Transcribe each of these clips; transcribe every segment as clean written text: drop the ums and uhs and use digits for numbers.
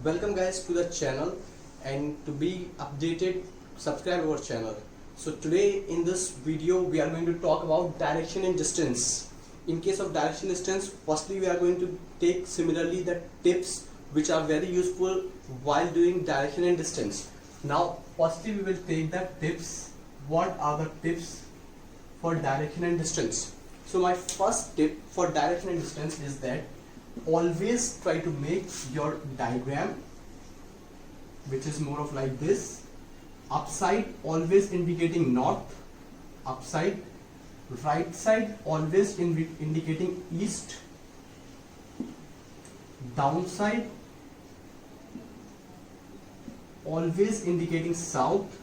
Welcome guys to the channel, and to be updated subscribe our channel. So today in this video we are going to talk about direction and distance. In case of direction distance, firstly we are going to take similarly the tips which are very useful while doing direction and distance. Now firstly we will take the tips. What are the tips for direction and distance? So my first tip for direction and distance is that always try to make your diagram, which is more of like this: upside always indicating north, upside; right side always indicating east, downside always indicating south,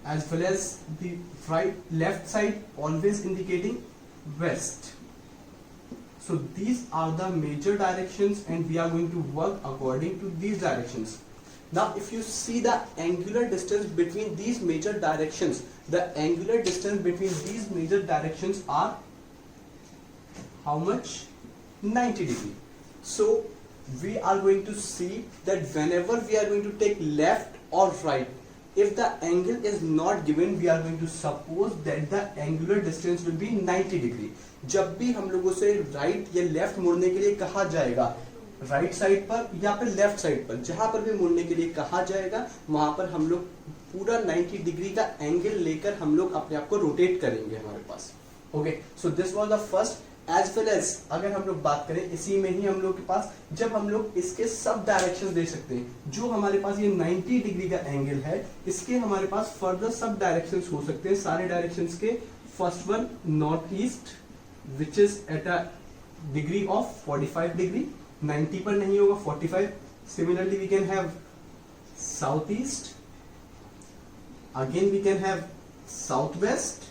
as well as the left side always indicating west. So these are the major directions and we are going to work according to these directions. Now if you see the angular distance between these major directions, the angular distance between these major directions are how much? 90 degree. So we are going to see that whenever we are going to take left or right, if the angle is not given, we are going to suppose that the angular distance will be 90 degree. जब भी हम लोगों से right या left मुड़ने के लिए कहा जाएगा, राइट साइड पर या फिर लेफ्ट साइड पर, जहां पर भी मुड़ने के लिए कहा जाएगा वहां पर हम लोग पूरा 90 डिग्री का एंगल लेकर हम लोग अपने आप को रोटेट करेंगे हमारे पास. Okay, so this was the first. As well as अगर हम लोग बात करें, इसी में ही हम लोग के पास जब हम लोग इसके सब डायरेक्शंस दे सकते हैं, जो हमारे पास ये 90 डिग्री का एंगल है, इसके हमारे पास फर्दर सब डायरेक्शंस हो सकते हैं. सारे डायरेक्शंस के first one north east, which is at a degree of 45 degree, 90 पर नहीं होगा, 45. Similarly we can have southeast, again we can have southwest,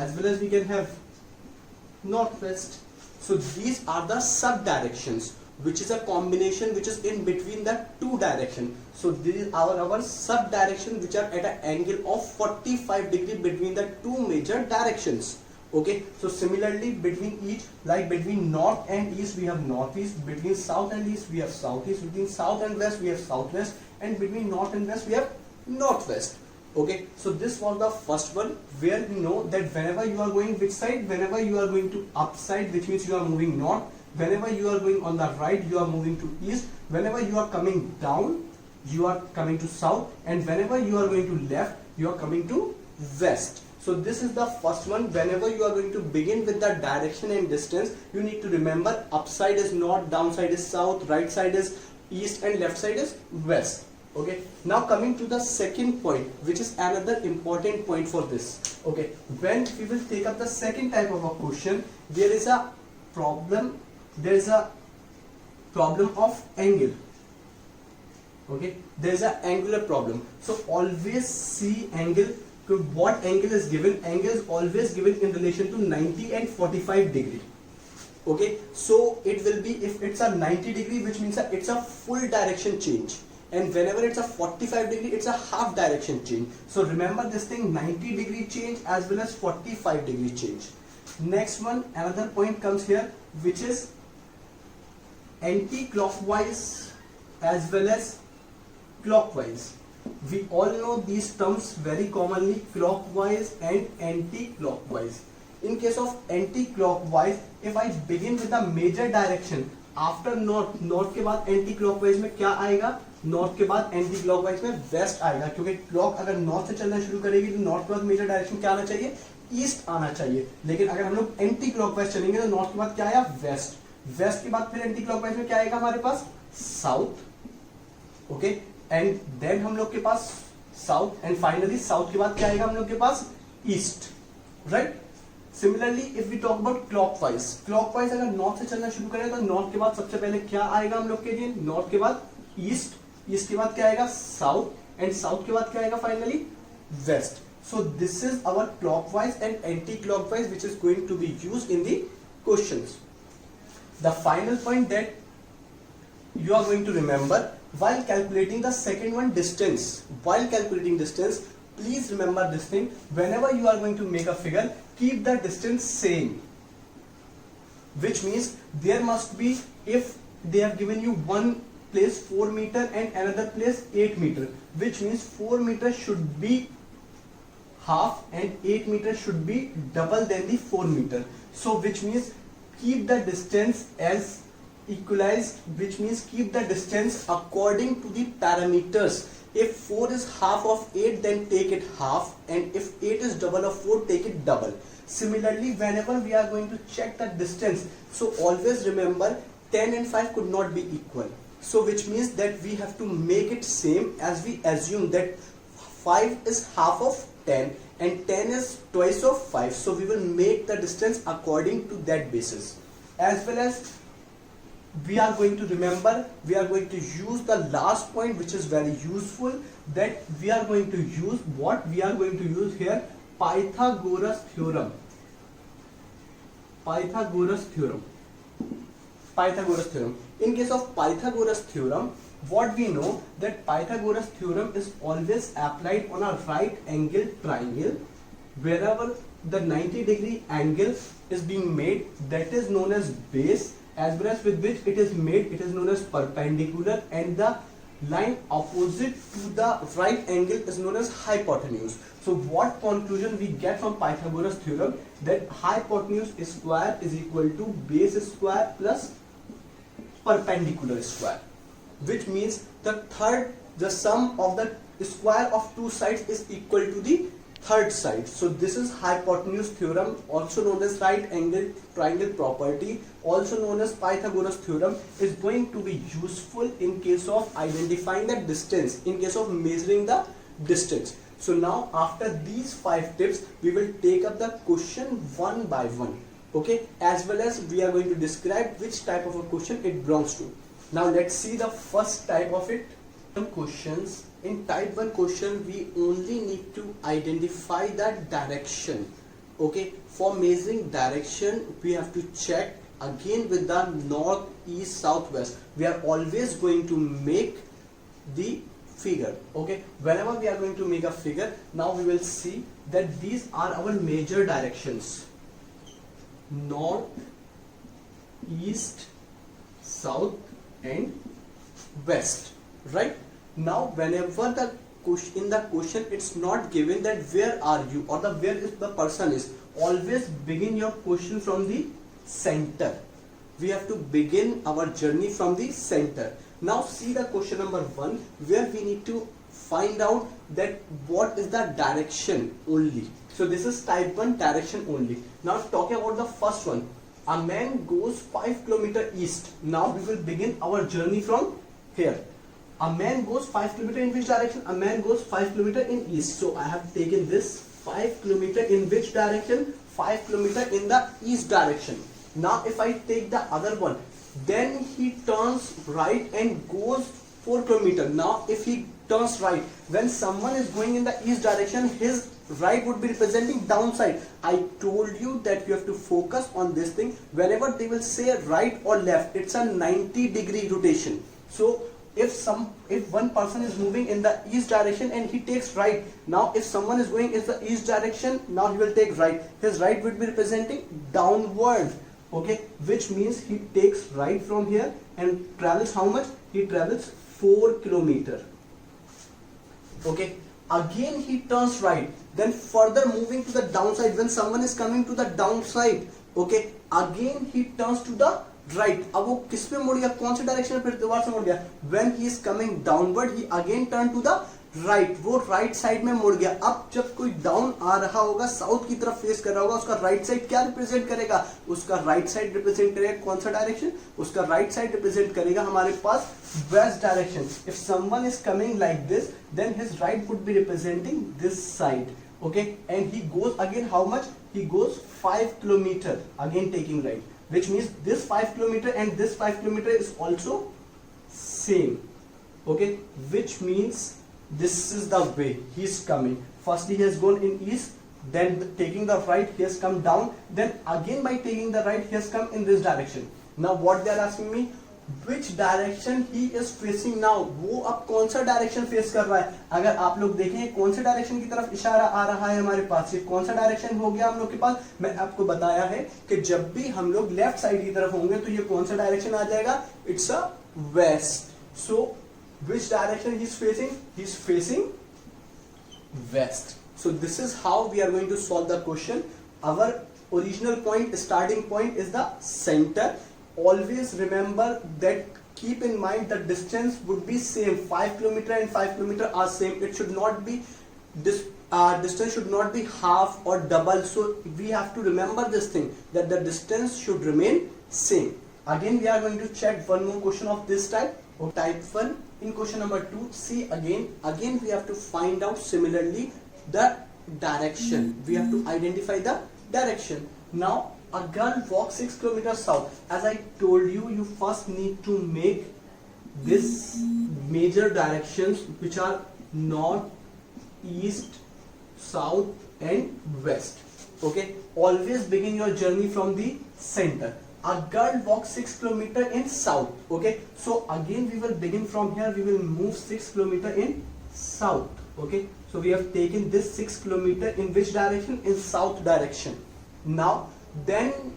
as well as we can have northwest. So these are the sub directions, which is a combination which is in between the two directions. So these are our sub directions which are at an angle of 45 degree between the two major directions. Okay, so similarly between each, like between north and east we have northeast, between south and east we have southeast, between south and west we have southwest, and between north and west we have northwest. Okay, so this was the first one, where we know that whenever you are going which side, whenever you are going to upside, which means you are moving north; whenever you are going on the right, you are moving to east; whenever you are coming down, you are coming to south; and whenever you are going to left, you are coming to west. So this is the first one. Whenever you are going to begin with the direction and distance, you need to remember upside is north, downside is south, right side is east, and left side is west. Okay, now coming to the second point, which is another important point for this. Okay, when we will take up the second type of a question, there is a problem of angle. Okay, there is an angular problem. So always see angle. What angle is given? Angle is always given in relation to 90 and 45 degree. Okay, so it will be, if it's a 90 degree, which means that it's a full direction change, and whenever it's a 45 degree, it's a half direction change. So remember this thing: 90 degree change as well as 45 degree change. Next one, another point comes here, which is anti-clockwise as well as clockwise. We all know these terms very commonly: clockwise and anti-clockwise. In case of anti-clockwise, if I begin with the major direction after north, north के बाद anti-clockwise में क्या आएगा? north के बाद anti-clockwise में west आएगा, क्योंकि clock अगर north से चलना शुरू करेगी तो north के बाद major direction क्या आना चाहिए? east आना चाहिए. लेकिन अगर हम लोग anti-clockwise चलेंगे तो north के बाद क्या आया? west. west के बाद फिर anti-clockwise में क्या आएगा हमारे पास? south. okay, एंड देन हम लोग के पास साउथ, एंड फाइनली साउथ के बाद क्या आएगा हम लोग के पास? East. Right. Similarly if we talk about clockwise, clockwise अगर नॉर्थ से चलना शुरू करें तो नॉर्थ के बाद सबसे पहले क्या आएगा हम लोग के लिए? नॉर्थ के बाद ईस्ट, ईस्ट के बाद क्या आएगा? साउथ, एंड साउथ के बाद क्या आएगा finally? West. So this is our clockwise and anti clockwise which is going to be used in the questions. The final point that you are going to remember while calculating the second one, distance. While calculating distance, please remember this thing: whenever you are going to make a figure, keep the distance same. which means there must be, if they have given you one place 4 meter and another place 8 meter, which means 4 meter should be half and 8 meter should be double than the 4 meter. So which means keep the distance as equalized, which means keep the distance according to the parameters. If 4 is half of 8, then take it half, and if 8 is double of 4, take it double. Similarly, whenever we are going to check the distance, so always remember 10 and 5 could not be equal. So which means that we have to make it same, as we assume that 5 is half of 10 and 10 is twice of 5. So we will make the distance according to that basis. As well as we are going to remember, we are going to use the last point, which is very useful, that we are going to use what we are going to use here, Pythagoras theorem. Pythagoras theorem. Pythagoras theorem. In case of Pythagoras theorem, what we know that Pythagoras theorem is always applied on a right angle triangle. Wherever the 90-degree angle is being made, that is known as base, as well as with which it is made, it is known as perpendicular, and the line opposite to the right angle is known as hypotenuse. So what conclusion we get from Pythagoras theorem? That hypotenuse square is equal to base square plus perpendicular square, which means the sum of the square of two sides is equal to the third side. So this is hypotenuse theorem, also known as right angle triangle property, also known as Pythagoras theorem, is going to be useful in case of identifying the distance, in case of measuring the distance. So now after these 5 tips, we will take up the question one by one, okay, as well as we are going to describe which type of a question it belongs to. Now let's see the first type of it. Questions. In type 1 question, we only need to identify the direction. Okay, for measuring direction, we have to check again with the north, east, southwest. We are always going to make the figure. Okay, whenever we are going to make a figure, now we will see that these are our major directions: north, east, south and west, right? Now whenever in the question it's not given that where are you or where is the person is, always begin your question from the center. We have to begin our journey from the center. Now see the question number 1, where we need to find out that what is the direction only. So this is type 1, direction only. Now talking about the first one, a man goes 5 km east. Now we will begin our journey from here. A man goes 5 km in which direction? A man goes 5 km in east. So I have taken this 5 km in which direction? 5 km in the east direction. Now if I take the other one, then he turns right and goes 4 km. Now if he turns right, when someone is going in the east direction, his right would be representing downside. I told you that you have to focus on this thing. Whenever they will say right or left, it's a 90-degree rotation. So if one person is moving in the east direction and he takes right, now if someone is going in the east direction, now he will take right. His right would be representing downward, okay, which means he takes right from here and travels how much? He travels 4 km. Okay, again he turns right, then further moving to the downside. When someone is coming to the downside, okay, again he turns to the right. अब वो किस पे मुड़ गया, कौन से direction में फिर दोबारा से मुड़ गया? When he is coming downward, he again turn to the right. वो राइट साइड में मुड़ गया. अब जब कोई डाउन आ रहा होगा, साउथ की तरफ फेस कर रहा होगा, उसका राइट साइड क्या रिप्रेजेंट करेगा? उसका राइट साइड रिप्रेजेंट करेगा कौन सा डायरेक्शन? उसका राइट साइड रिप्रेजेंट करेगा हमारे पास west direction. If someone is coming like this, then his right would be representing this side. Okay, and he goes again how much? He goes 5 km again taking right, which means this 5 km and this 5 km is also same. Okay, which means this is the way he is coming. Firstly he has gone in east, then taking the right he has come down, then again by taking the right he has come in this direction. Now what they are asking me, which direction he is facing now, वो अब कौन सा direction face कर रहा है। अगर आप लोग देखें कौन से डायरेक्शन की तरफ इशारा आ रहा है हमारे पास, ये कौन सा डायरेक्शन हो गया हम लोग के पास। मैं आपको बताया है कि जब भी हम लोग लेफ्ट साइड की तरफ होंगे तो ये कौन सा डायरेक्शन आ जाएगा, it's a west. So which direction he is facing west. So this is how we are going to solve the question. Our original point, starting point is the center. Always remember that, keep in mind the distance would be same, 5 kilometer and 5 kilometer are same. It should not be this distance should not be half or double. So we have to remember this thing, that the distance should remain same. Again we are going to check one more question of this type, or type 1. In question number 2, see again we have to find out similarly the direction. We have to identify the direction. Now a girl walks 6 kilometers south. As I told you, you first need to make this major directions which are north, east, south and west. Okay, always begin your journey from the center. A girl walks 6 kilometer in south. Okay, so again we will begin from here, we will move 6 kilometer in south. Okay, so we have taken this 6 kilometer in which direction, in south direction. Now then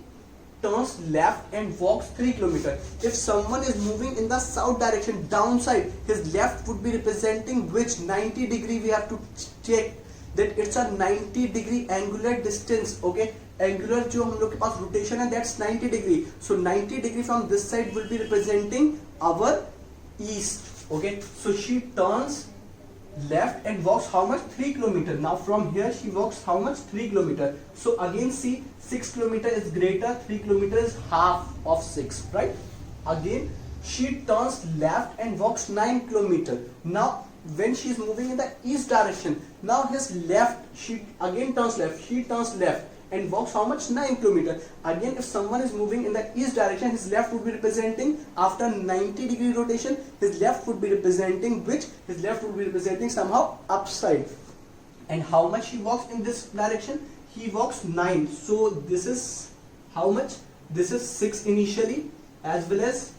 turns left and walks 3 kilometer. If someone is moving in the south direction downside, his left would be representing which 90 degree. We have to check that it's a 90 degree angular distance. Okay, angular जो हम लोग के पास rotation है, that's 90 degree. So 90 degree from this side will be representing our east. Okay, so she turns left and walks how much, 3 kilometer. Now from here she walks how much, 3 kilometer. So again see, 6 kilometer is greater, 3 kilometer is half of 6, right? Again she turns left and walks 9 kilometer. Now when she is moving in the east direction, now his left, she again turns left, she turns left and walks how much, 9 kilometer. Again if someone is moving in the east direction, his left would be representing, after 90 degree rotation, his left would be representing which, his left would be representing somehow upside. And how much he walks in this direction, he walks 9. So this is how much, this is 6 initially as well as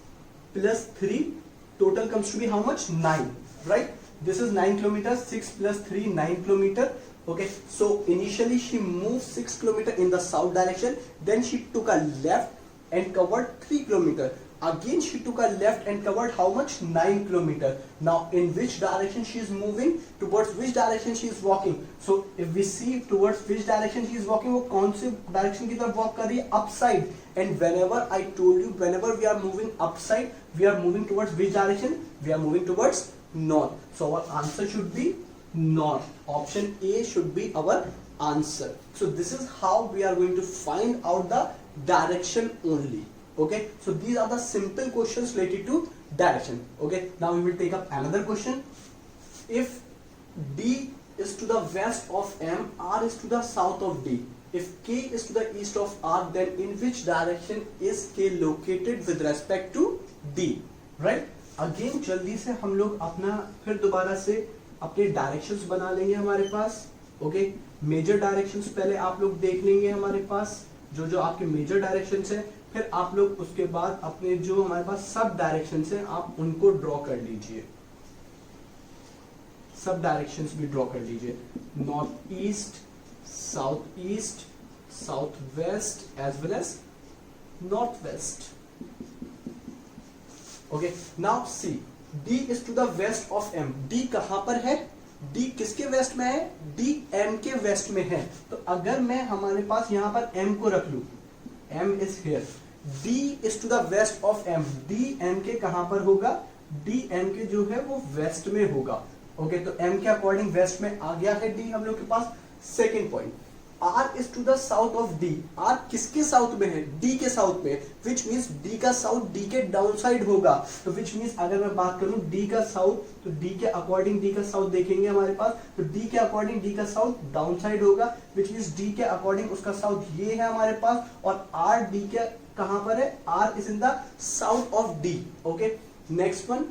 plus 3, total comes to be how much, 9, right? This is 9 kilometers, 6 plus 3, 9 kilometer. Okay, so initially she moved 6 kilometer in the south direction, then she took a left and covered 3 kilometer. Again she took a left and covered how much, 9 kilometer. Now in which direction she is moving, towards which direction she is walking. So if we see towards which direction she is walking, वो कौन से direction की तरफ walk कर रही है, upside. And whenever I told you, whenever we are moving upside, we are moving towards which direction, we are moving towards north. So our answer should be north. Option A should be our answer. So this is how we are going to find out the direction only. Okay, so these are the simple questions related to direction. Okay, now we will take up another question. If D is to the west of M, R is to the south of D. If K is to the east of R, then in which direction is K located with respect to D? Right? Again जल्दी से हम लोग अपना फिर दोबारा से अपने directions बना लेंगे हमारे पास. ओके, मेजर डायरेक्शंस पहले आप लोग देख लेंगे हमारे पास, जो जो आपके मेजर डायरेक्शंस है, फिर आप लोग उसके बाद अपने जो हमारे पास सब डायरेक्शंस हैं आप उनको ड्रॉ कर लीजिए. सब डायरेक्शंस भी ड्रॉ कर लीजिए. North east, south east, south west as well as north west. Okay, now see, D is to the west of M. D कहां पर है? D किसके वेस्ट में है? D M के वेस्ट में है. तो अगर मैं हमारे पास यहां पर M को रख लूं, M is here. D is to the west of M. D M के कहां पर होगा? D M के जो है वो वेस्ट में होगा. ओके, तो M के अकॉर्डिंग वेस्ट में आ गया है D हम लोग के पास. Second point, R is to the south of D. R किसके साउथ में है? D के साउथ में. Which means D का साउथ D के डाउन साइड होगा. तो which means अगर मैं बात करूं D का साउथ, तो D के अकॉर्डिंग D का साउथ देखेंगे हमारे पास, तो D के अकॉर्डिंग D का साउथ डाउन साइड होगा. which means D के अकॉर्डिंग उसका साउथ ये है हमारे पास, और R D के कहां पर है? R is in the south of D. Okay, next one,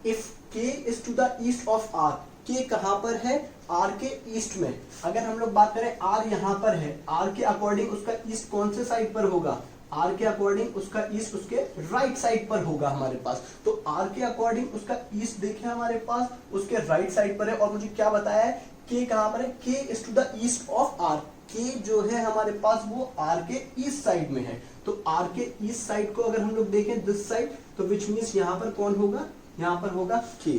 if K is to the east of R. K कहां पर है? R के ईस्ट में. अगर हम लोग बात करें R यहाँ पर है, R के अकॉर्डिंग उसका ईस्ट कौन से साइड पर होगा? आर के अकॉर्डिंग उसका ईस्ट उसके राइट साइड पर होगा हमारे पास। तो आर के अकॉर्डिंग उसका ईस्ट देखें हमारे पास उसके राइट साइड पर है, और मुझे क्या बताया है के कहां पर है, K is to the east of R. K जो है हमारे पास वो आर के ईस्ट साइड में है। तो आर के ईस्ट साइड को अगर हम लोग देखें दिस साइड, तो विच मीन्स यहां पर कौन होगा, यहां पर होगा K,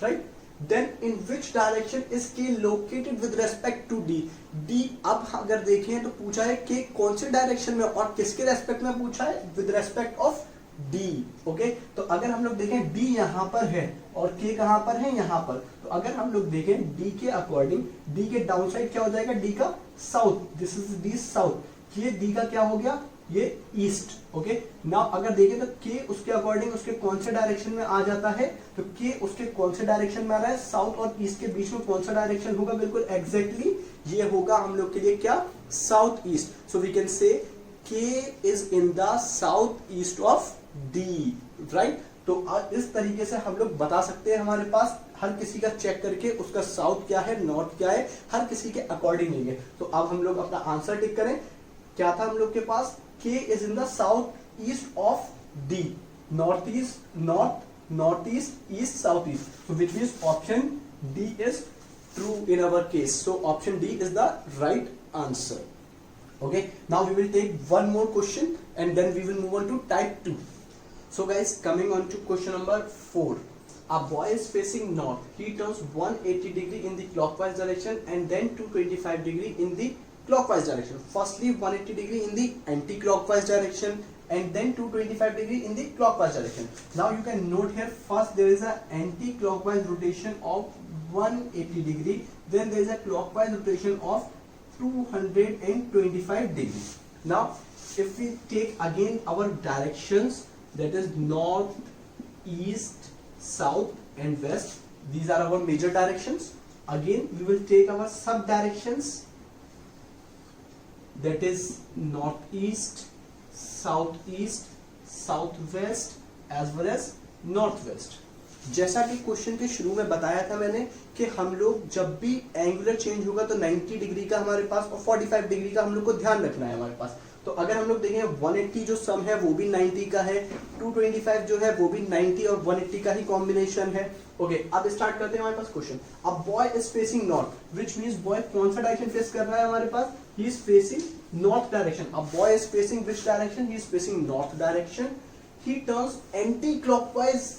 right. Then in which direction is K located with respect to D. D अब अगर देखें तो पूछा है के कौन से डायरेक्शन में और किसके रेस्पेक्ट में पूछा है, with respect of D. Okay, तो अगर हम लोग देखें डी यहां पर है और के कहां पर है, यहां पर। तो अगर हम लोग देखें डी के अकॉर्डिंग, डी के डाउन साइड क्या हो जाएगा, डी का south, this is D south. ये डी का क्या हो गया, ये ईस्ट। ओके, नाउ अगर देखें तो के उसके अकॉर्डिंग उसके कौन से डायरेक्शन में आ जाता है, तो के उसके कौन से डायरेक्शन में आ रहा है, साउथ और ईस्ट के बीच में कौन सा डायरेक्शन होगा, बिल्कुल एग्जैक्टली ये होगा हम लोग के लिए क्या, south east. So we can say K is in the south east of D, right. तो इस तरीके से हम लोग बता सकते हैं, हमारे पास हर किसी का चेक करके उसका साउथ क्या है, नॉर्थ क्या है, हर किसी के अकॉर्डिंग लेंगे। तो अब हम लोग अपना आंसर टिक करें। क्या था हम लोग के पास, के is in the south east of D, north east, north east, east, south east. So which means option D is true in our case. So option D is the right answer. Okay, now we will take one more question and then we will move on to type 2. So guys, coming on to question number 4. A boy is facing north. He turns 180 degree in the clockwise direction and then 225 degree in the clockwise direction. Firstly 180 degree in the anti-clockwise direction and then 225 degree in the clockwise direction. Now you can note here, first there is a anti-clockwise rotation of 180 degree, then there is a clockwise rotation of 225 degree. Now if we take again our directions, that is north, east, south and west, these are our major directions. Again we will take our sub directions, that is northeast, southeast, southwest as well as northwest. जैसा कि question के शुरू में बताया था मैंने कि हम लोग जब भी एंगुलर चेंज होगा तो 90 डिग्री का हमारे पास और 45 डिग्री का हम लोग को ध्यान रखना है हमारे पास। तो अगर हम लोग देखें 180 जो सम है वो भी 90 का है, 225 जो है वो भी 90 और 180 का ही कॉम्बिनेशन है। ओके, अब स्टार्ट करते हैं हमारे पास क्वेश्चन। अब boy is facing north, which means boy कौन सा डायरेक्शन फेस कर रहा है हमारे पास, he is facing north direction. अब boy is facing which direction, he is facing north direction. He turns anti clockwise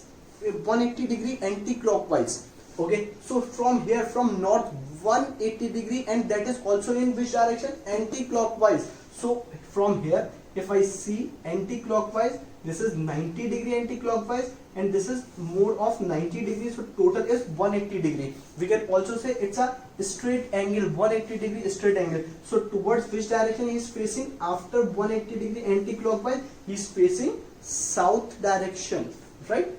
180 degree anti-clockwise. Okay, so from here, from north 180 degree, and that is also in which direction, anti-clockwise. So from here if I see anti-clockwise, this is 90 degree anti-clockwise and this is more of 90 degree, so total is 180 degree. We can also say it's a straight angle, 180 degree straight angle. So towards which direction he is facing, after 180 degree anti-clockwise he is facing south direction, right?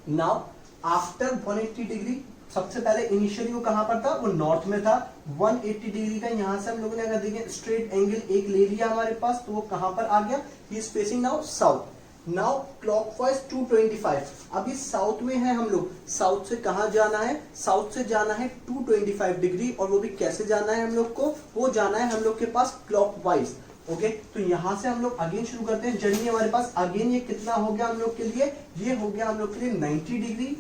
Now after 180 degree, सबसे पहले initially वो कहां पर था, वो north में था। 180 degree का यहां से हम लोगों ने अगर देखें स्ट्रेट एंगल एक ले लिया हमारे पास, तो वो कहां पर आ गया, ही is facing now south. Now clockwise 225, अभी साउथ में है हम लोग, साउथ से कहां जाना है, साउथ से जाना है 225 डिग्री, और वो भी कैसे जाना है हम लोग को, वो जाना है हम लोग के पास क्लॉकवाइज। ओके, तो यहां से हम लोग अगेन शुरू करते हैं जर्नी हमारे पास। अगेन ये कितना हो गया हम लोग के लिए, ये हो गया हम लोग के लिए 90 डिग्री।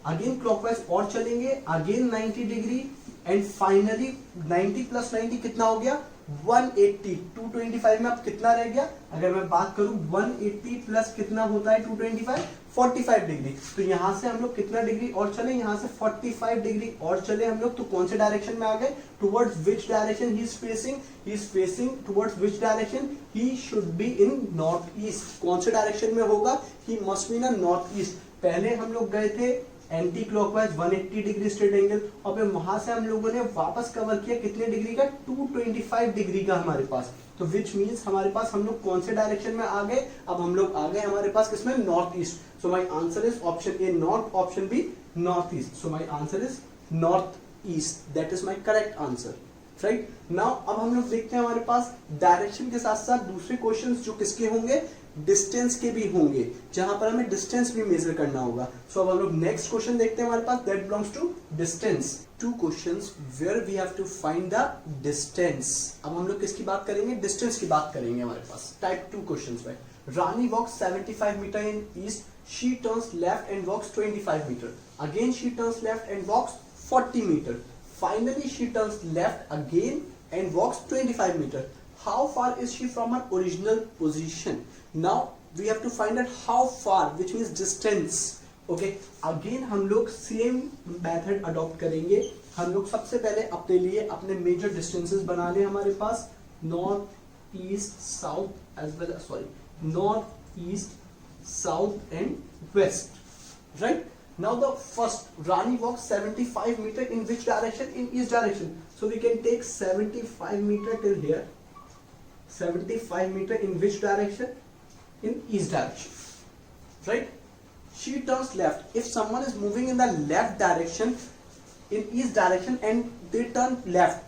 अगेन क्लॉकवाइज और चलेंगे, again 90 degree and finally 90 plus 90 कितना हो गया, 180। 225 में अब कितना रह गया, अगर मैं बात करूं 180 प्लस कितना होता है 225, 45 डिग्री। तो यहां से हम लोग कितना डिग्री और चले, यहां से 45 डिग्री और चले हम लोग, तो कौन से डायरेक्शन में आ गए, towards which direction he is facing, he is facing towards which direction, he should be in north east. कौन से डायरेक्शन में होगा, he must be in north east. पहले हम लोग गए थे anti clockwise 180 degree straight angle, और फिर वहां से हम लोगों ने वापस कवर किया कितने डिग्री का, 225 डिग्री का हमारे पास। तो विच मीन्स हमारे पास हम लोग कौन से डायरेक्शन में आ गए, अब हम लोग आ गए हमारे पास किसमें, north east. So my answer is option A north, option B north east. So my answer is north east, that is my correct answer, right. Now अब हम लोग देखते हैं हमारे पास डायरेक्शन के साथ साथ दूसरे क्वेश्चंस जो किसके होंगे, डिस्टेंस के भी होंगे, जहां पर हमें डिस्टेंस भी मेजर करना होगा। सो अब हम लोग नेक्स्ट क्वेश्चन देखते हैं हमारे पास, that belongs to distance. Two questions where we have to find the distance. अब हम लोग किसकी बात करेंगे, डिस्टेंस की बात करेंगे हमारे पास। टाइप 2 क्वेश्चंस में Rani walks 75 metre in east, she turns left and walks 25 metre, again she turns left and walks 40 metre, finally she turns left again and walks 25 meter. How far is she from her original position? Now we have to find out how far, which means distance. Okay, again हम लोग same method adopt करेंगे। हम लोग सबसे पहले अपने लिए अपने मेजर डिस्टेंसेस बना ले हमारे पास, north east south as well, sorry north east south and west, right? Now the first, Rani walks 75 meter in which direction? In east direction. So we can take 75 meter till here. 75 meter in which direction? In east direction. Right? She turns left. If someone is moving in the left direction, in east direction and they turn left,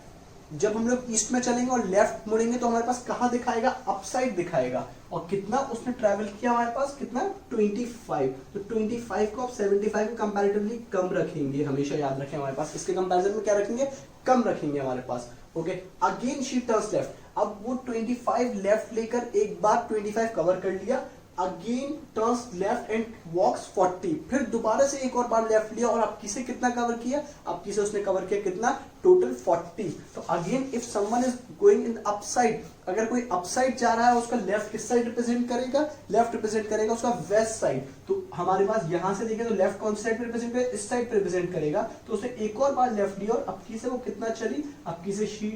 जब हम लोग east में चलेंगे और left मुड़ेंगे तो हमारे पास कहाँ दिखाएगा, अपसाइड दिखाएगा। और कितना उसने ट्रैवल किया हमारे पास, कितना 25। तो 25 को आप 75 के कंपैरेटिवली कम रखेंगे, हमेशा याद रखें हमारे पास इसके कंपैरिजन में क्या रखेंगे, कम रखेंगे हमारे पास। Okay, again she turns left. अब वो 25 लेफ्ट लेकर एक बार 25 कवर कर लिया, again turns left and walks 40, फिर दोबारा से एक और बार लेफ्ट लिया और अब किसे कितना कवर किया, अब किसे उसने कवर किया कितना, टोटल 40। तो again if someone is going in upside, अगर कोई अपसाइड जा रहा है उसका लेफ्ट किस साइड रिप्रेजेंट करेगा, लेफ्ट रिप्रेजेंट करेगा उसका वेस्ट साइड। तो हमारे पास यहां से देखें तो लेफ्ट कौन सी साइड पे रिप्रेजेंट करेगा, इस साइड पे रिप्रेजेंट करेगा। तो उसने एक और बार लेफ्ट लिया और अब किसे वो कितना चली, अब किसे she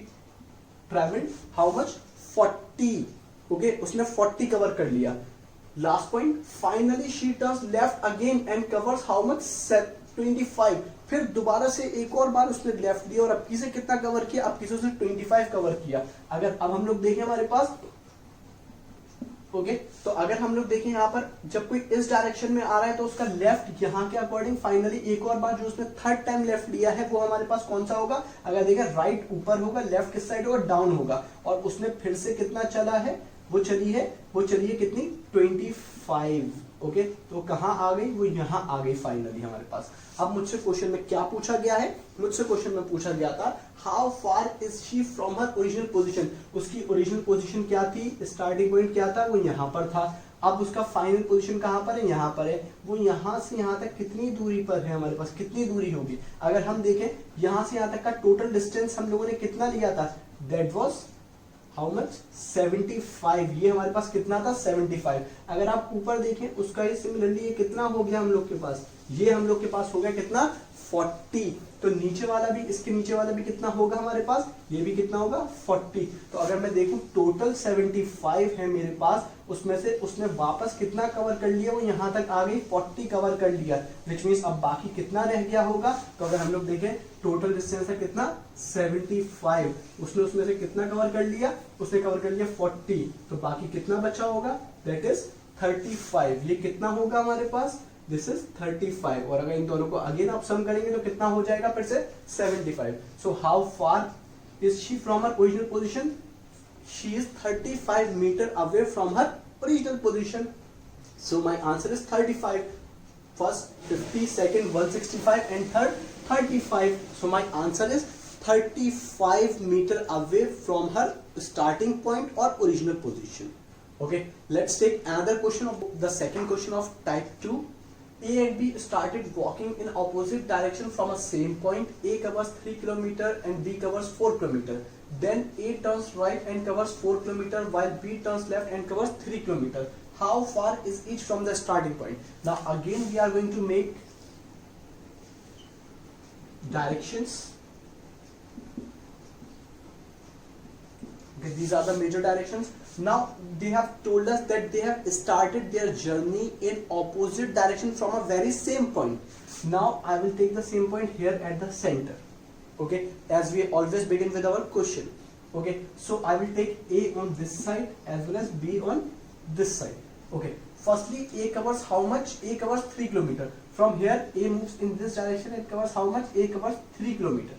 travelled how much, 40। Okay, उसने 40 कवर कर लिया। Last point, finally she turns left again and covers how much, 25। फिर दोबारा से एक और बार उसने लेफ्ट लिया और अब किसे कितना कवर किया, अब किसे उसने 25 कवर किया। अगर अब हम लोग देखें हमारे पास, ओके, तो अगर हम लोग देखें यहाँ पर जब कोई इस डायरेक्शन में आ रहा है तो उसका लेफ्ट यहाँ के अकॉर्डिंग फाइनली एक और बार जो उसने थर्ड टाइम लेफ्ट लिया है वो हमारे पास कौन सा होगा, अगर देखें राइट ऊपर होगा, लेफ्ट किस साइड होगा, डाउन होगा। और उसने फिर से कितना चला है, वो चली है कितनी, 25। ओके, तो कहां आ गई, वो यहां आ गई फाइनली हमारे पास। अब मुझसे क्वेश्चन में क्या पूछा गया है, मुझसे क्वेश्चन में पूछा गया था how far is she from her original position. उसकी ओरिजिनल पोजीशन क्या थी, स्टार्टिंग पॉइंट क्या था, वो यहां पर था। अब उसका फाइनल पोजीशन कहां पर है, यहां पर है। वो यहां से यहां तक कितनी दूरी पर है, हमारे पास कितनी दूरी होगी। अगर हम देखें यहां से यहां तक का टोटल डिस्टेंस हम लोगों ने कितना लिया था, दैट वाज हाउ मच, 75। ये हमारे पास कितना था, 75। अगर आप ऊपर देखें उसका ही सिमिलरली ये कितना हो गया हम लोग के पास, ये हम लोग के पास हो गया कितना, 40। तो नीचे वाला भी, इसके नीचे वाला भी कितना होगा हमारे पास, ये भी कितना होगा, 40। तो अगर मैं देखूं टोटल 75 है मेरे पास, उसमें से उसने वापस कितना कवर कर लिया, वो यहां तक आ गई, 40 कवर कर लिया, विच मीन्स अब बाकी कितना रह गया होगा। तो अगर हम लोग देखें टोटल डिस्टेंस है कितना, 75। उसने उसमें से कितना कवर कर लिया, उसने कवर कर लिया 40, तो बाकी कितना बचा होगा, दैट इज 35। ये कितना होगा हमारे पास, दिस इज 35। और अगर इन दोनों को अगेन आप सम करेंगे तो कितना हो जाएगा फिर से 75। So how far is she from her original position, she is 35 metre away from her original position. So my answer is 35। First 50, second 165 and third 35। So my answer is 35 metre away from her starting point और original position. Okay, let's take another question of the second question of type 2. A and B started walking in opposite direction from a same point. A covers 3 km and B covers 4 km. Then A turns right and covers 4 km while B turns left and covers 3 km. How far is each from the starting point? Now again we are going to make directions. Okay, these are the major directions. Now they have told us that they have started their journey in opposite direction from a very same point. Now I will take the same point here at the center. Okay, as we always begin with our question. Okay, so I will take A on this side as well as B on this side. Okay, firstly A covers how much, A covers 3 km. From here A moves in this direction and covers how much, A covers 3 km.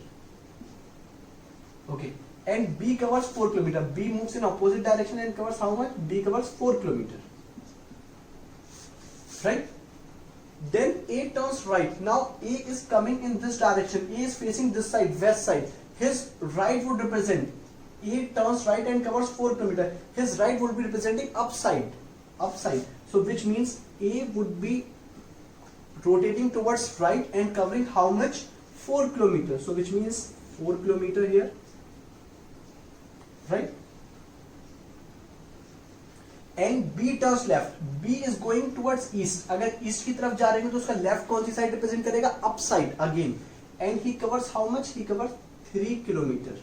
Okay, and B covers 4 km. B moves in opposite direction and covers how much, B covers 4 km. right? Then A turns right. Now A is coming in this direction. A is facing this side, west side. His right would represent, A turns right and covers 4 km. His right would be representing upside. So which means A would be rotating towards right and covering how much? 4 km. So which means 4 km here, right? And B turns left. B is going towards east. अगर east की तरफ जा रहे हैं तो उसका left कौन सी साइड रिप्रेजेंट करेगा? Up side again. And he covers how much? He covers 3 kilometre.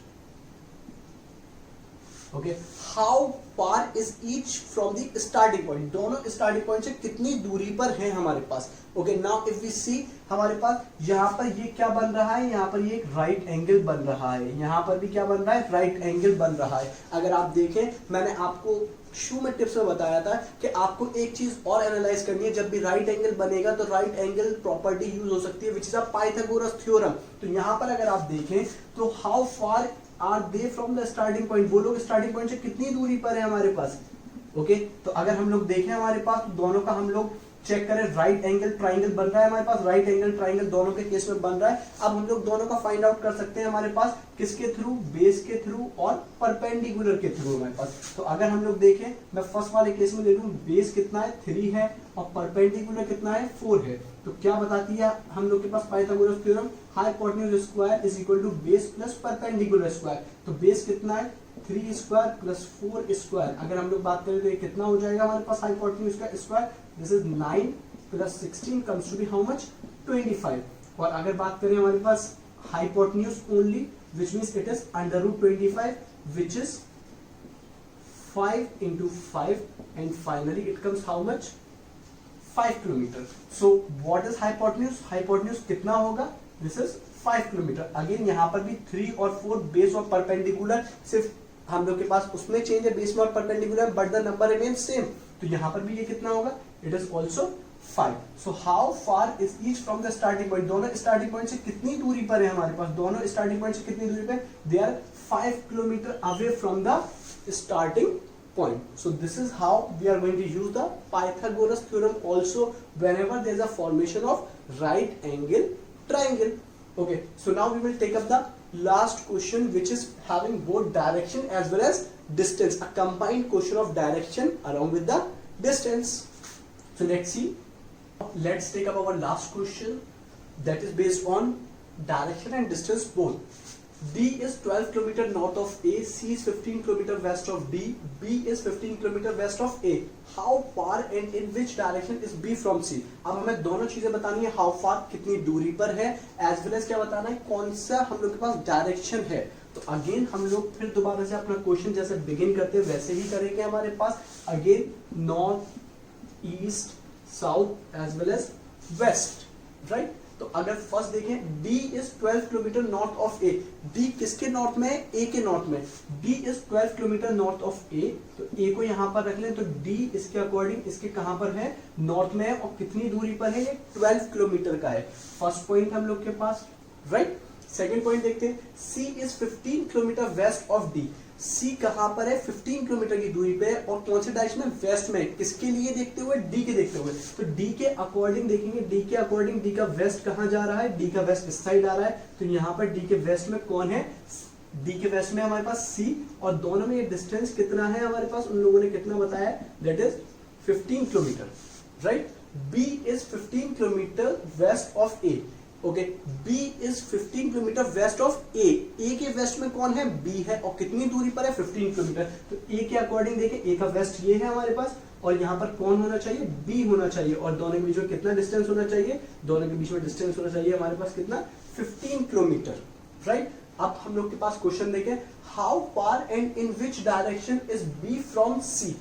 Okay, how far is each from the starting point? दोनों स्टार्टिंग पॉइंट से कितनी दूरी पर है हमारे पास? Okay, now if we see, हमारे पास यहाँ पर ये क्या बन रहा है? यहाँ पर ये एक राइट एंगल बन रहा है. यहाँ पर भी क्या बन रहा है? राइट एंगल बन रहा है. अगर आप देखें, मैंने आपको शुरू में टिप्स में बताया था कि आपको एक चीज और एनालाइज करनी है. जब भी राइट एंगल बनेगा तो राइट एंगल प्रॉपर्टी यूज हो सकती है, which is a Pythagoras theorem. तो यहाँ पर अगर आप देखें तो how far are they from the starting point? वो लोग स्टार्टिंग पॉइंट से कितनी दूरी पर है हमारे पास? ओके, तो अगर हम लोग देखें हमारे पास, तो दोनों का हम लोग चेक करें. राइट एंगल ट्राइंगल बन रहा है हमारे पास. राइट एंगल ट्राइंगल दोनों के केस में बन रहा है. अब हम लोग दोनों का फाइंड आउट कर सकते हैं हमारे पास किसके थ्रू? बेस के थ्रू और परपेंडिकुलर के थ्रू हमारे पास. तो अगर हम लोग देखें, मैं फर्स्ट वाले केस में ले लूं, बेस कितना है? 3 है और परपेंडिकुलर कितना है? 4 है. तो क्या बताती है हम लोग के पास Pythagoras theorem? Hypotenuse square is equal to base plus perpendicular square. तो बेस कितना है? 3 स्क्वायर प्लस 4 स्क्वायर. अगर हम लोग बात करें तो ये कितना हो जाएगा हमारे पास हाइपोटेन्यूज का square? This is 9 plus 16 comes to be how much? 25. और अगर बात करें हमारे पास hypotenuse only, which means it is under root 25, which is 5 into 5, and finally it comes how much? 5 kilometer. So what is hypotenuse? Hypotenuse कितना होगा? This is 5 kilometer. Again यहाँ पर भी 3 और 4 बेस और परपेंडिकुलर, सिर्फ हम लोग के पास उसमें चेंज है बेस में और perpendicular, but the number remains same. तो यहाँ पर भी ये कितना होगा? It is also 5. So how far is each from the starting point? दोनों स्टार्टिंग पॉइंट से कितनी दूरी पर है हमारे पास? दोनों स्टार्टिंग पॉइंट से कितनी दूरी पर? They are 5 kilometer away from the starting point. So this is how we are going to use the Pythagoras theorem also whenever there is a formation of right angle triangle. Okay, so now we will take up the last question, which is having both direction as well as distance, a combined question of direction along with the distance. So let's see. Let's take up our last question, that is based on direction and distance both. D is 12 km north of A, C is 15 km west of D, B is 15 km west of A. How far and in which direction is B from C? अब हमें दोनों चीजें बतानी है. how far कितनी दूरी पर है, as well as क्या बताना है, कौन सा हम लोग के पास डायरेक्शन है. तो अगेन हम लोग फिर दोबारा से अपना क्वेश्चन जैसे बिगिन करते हैं वैसे ही करेंगे. हमारे पास again north, east, south as well as west, right. तो अगर फर्स्ट देखें, D is 12 kilometre north of A. D किसके नॉर्थ में है? A के नॉर्थ में. D is 12 kilometre north of A. तो A को यहां पर रख लें. तो D इसके अकॉर्डिंग इसके कहां पर है? नॉर्थ में है. और कितनी दूरी पर है? ये 12 किलोमीटर का है. फर्स्ट पॉइंट हम लोग के पास, राइट. सेकेंड पॉइंट देखते हैं. C is 15 kilometre west of D. C कहां पर है? 15 किलोमीटर की दूरी पे है. और कौन से डायरेक्शन में? वेस्ट में. किसके लिए देखते हुए? D के देखते हुए. तो D के अकॉर्डिंग देखेंगे. D के अकॉर्डिंग D का वेस्ट कहां जा रहा है? D का वेस्ट इस साइड आ रहा है. तो यहाँ पर D के वेस्ट में कौन है? D के वेस्ट में हमारे पास C. और दोनों में ये डिस्टेंस कितना है हमारे पास? उन लोगों ने कितना बताया? That is 15 kilometre, right. B is 15 kilometre west of A. Okay, B is 15 kilometre west of A. A के वेस्ट में कौन है? B है. और कितनी दूरी पर है? 15 किलोमीटर. तो A के अकॉर्डिंग देखें, A का वेस्ट ये है हमारे पास. और यहाँ पर कौन होना चाहिए? B होना चाहिए. और दोनों के बीच में कितना डिस्टेंस होना चाहिए? दोनों के बीच में डिस्टेंस होना चाहिए हमारे पास कितना? 15 किलोमीटर, राइट. अब हम लोग के पास क्वेश्चन देखें. How far and in which direction is B from C?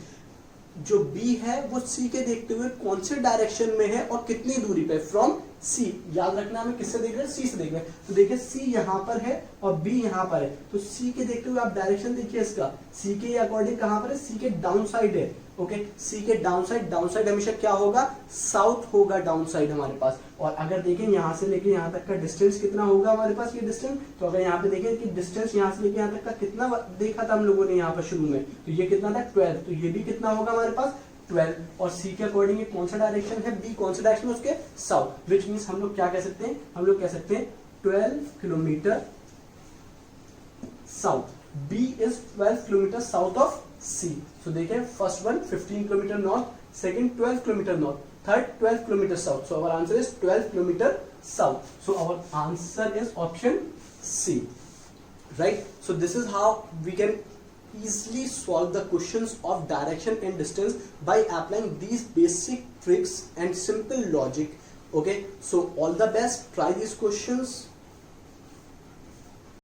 जो B है वो C के देखते हुए कौन से डायरेक्शन में है और कितनी दूरी पे? From C. याद रखना, हमें किससे देख रहे हैं? C से देख रहे हैं. तो देखिए C यहाँ पर है और B यहाँ पर है. तो C के देखते हुए आप डायरेक्शन देखिए इसका. C के अकॉर्डिंग कहाँ पर है? C के डाउन साइड है. ओके, C के डाउन साइड हमेशा क्या होगा? साउथ होगा डाउन साइड हमारे पास. और अगर देखें यहाँ से लेके यहाँ तक का डिस्टेंस कितना होगा हमारे पास? ये डिस्टेंस. तो अगर यहाँ पे देखें कि डिस्टेंस यहाँ से लेके यहाँ तक का कितना देखा था हम लोगों ने यहाँ पर शुरू में, तो ये कितना था? 12. तो ये भी कितना होगा हमारे पास? 12 और सी के अकॉर्डिंग ये कौन सा डायरेक्शन है, बी कौन सा डायरेक्शन है उसके, साउथ, विच मीन्स हम लोग क्या कह सकते हैं, हम लोग कह सकते हैं 12 kilometre south, B is 12 kilometre south of C. So देखिए first one 15 kilometre north, second 12 kilometre north, third 12 kilometre south, so our answer is 12 kilometre south, so our answer is option C, right? So this is how we can easily solve the questions of direction and distance by applying these basic tricks and simple logic. Okay, so all the best, try these questions.